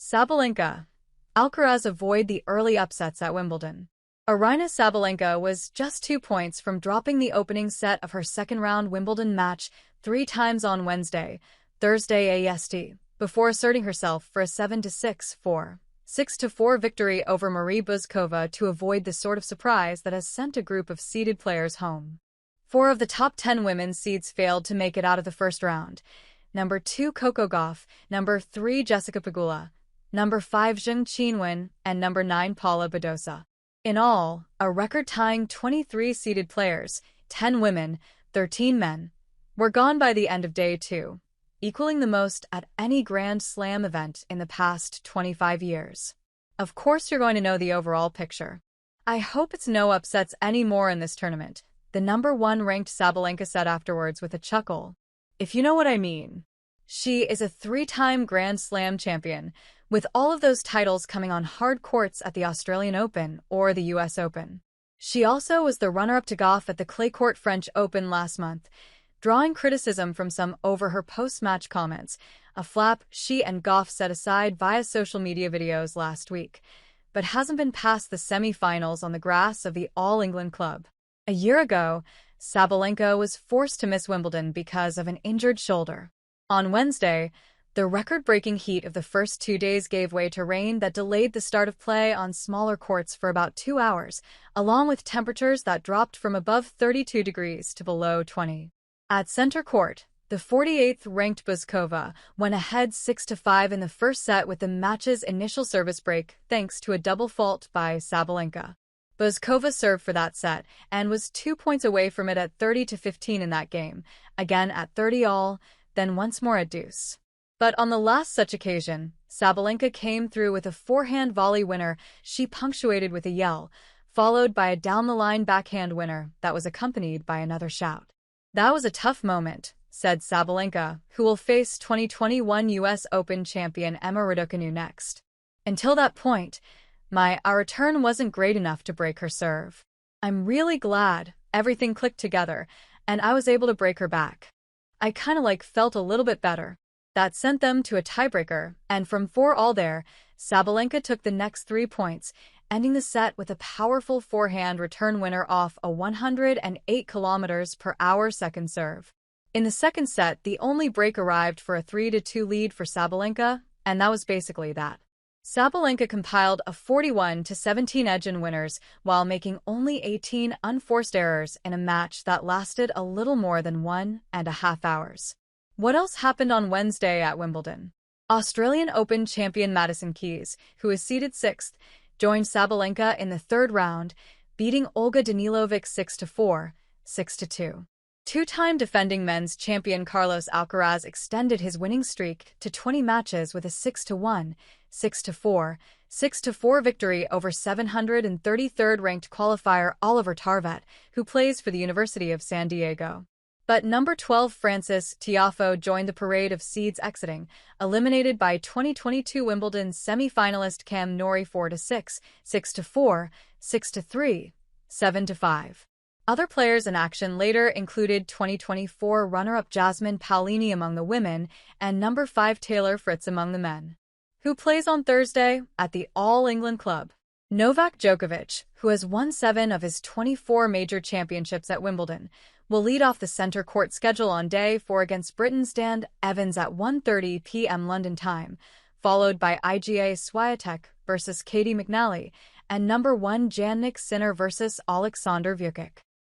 Sabalenka. Alcaraz avoid the early upsets at Wimbledon. Aryna Sabalenka was just 2 points from dropping the opening set of her second-round Wimbledon match 3 times on Wednesday, Thursday AST, before asserting herself for a 7-6, 4, 6-4 victory over Marie Buzkova to avoid the sort of surprise that has sent a group of seeded players home. 4 of the top 10 women's seeds failed to make it out of the first round. Number 2 Coco Gauff, number 3 Jessica Pegula, number 5 Zheng Qinwen, and number 9 Paula Badosa. In all, a record-tying 23 seeded players, 10 women, 13 men, were gone by the end of day 2, equaling the most at any Grand Slam event in the past 25 years. Of course you're going to know the overall picture. I hope it's no upsets anymore in this tournament, the number 1 ranked Sabalenka said afterwards with a chuckle. If you know what I mean. She is a 3-time Grand Slam champion, with all of those titles coming on hard courts at the Australian Open or the US Open. She also was the runner-up to Gauff at the clay court French Open last month, drawing criticism from some over her post-match comments, a flap she and Gauff set aside via social media videos last week, but hasn't been past the semi-finals on the grass of the All England club. A year ago, Sabalenka was forced to miss Wimbledon because of an injured shoulder. On Wednesday, the record-breaking heat of the first 2 days gave way to rain that delayed the start of play on smaller courts for about 2 hours, along with temperatures that dropped from above 32 degrees to below 20. At center court, the 48th-ranked Buzkova went ahead 6-5 in the first set with the match's initial service break thanks to a double fault by Sabalenka. Buzkova served for that set and was 2 points away from it at 30-15 in that game, again at 30-all, then once more at deuce. But on the last such occasion, Sabalenka came through with a forehand volley winner she punctuated with a yell, followed by a down-the-line backhand winner that was accompanied by another shout. That was a tough moment, said Sabalenka, who will face 2021 US Open champion Emma Raducanu next. Until that point, our return wasn't great enough to break her serve. I'm really glad everything clicked together, and I was able to break her back. I kinda felt a little bit better. That sent them to a tiebreaker, and from 4-all there, Sabalenka took the next 3 points, ending the set with a powerful forehand return winner off a 108 km/h second serve. In the second set, the only break arrived for a 3-2 lead for Sabalenka, and that was basically that. Sabalenka compiled a 41-17 edge in winners while making only 18 unforced errors in a match that lasted a little more than 1.5 hours. What else happened on Wednesday at Wimbledon? Australian Open champion Madison Keys, who is seeded 6th, joined Sabalenka in the third round, beating Olga Danilovic 6-4, 6-2. 2-time defending men's champion Carlos Alcaraz extended his winning streak to 20 matches with a 6-1, 6-4, 6-4 victory over 733rd-ranked qualifier Oliver Tarvet, who plays for the University of San Diego. But number 12 Francis Tiafoe joined the parade of seeds exiting, eliminated by 2022 Wimbledon semi-finalist Cam Norrie 4-6, 6-4, 6-3, 7-5. Other players in action later included 2024 runner-up Jasmine Paolini among the women and number 5 Taylor Fritz among the men, who plays on Thursday at the All England club. Novak Djokovic, who has won 7 of his 24 major championships at Wimbledon, will lead off the center court schedule on day 4 against Britain's Dan Evans at 1:30 p.m. London time, followed by Iga Swiatek versus Katie McNally and number 1 Jannik Sinner versus Alexander Vukic.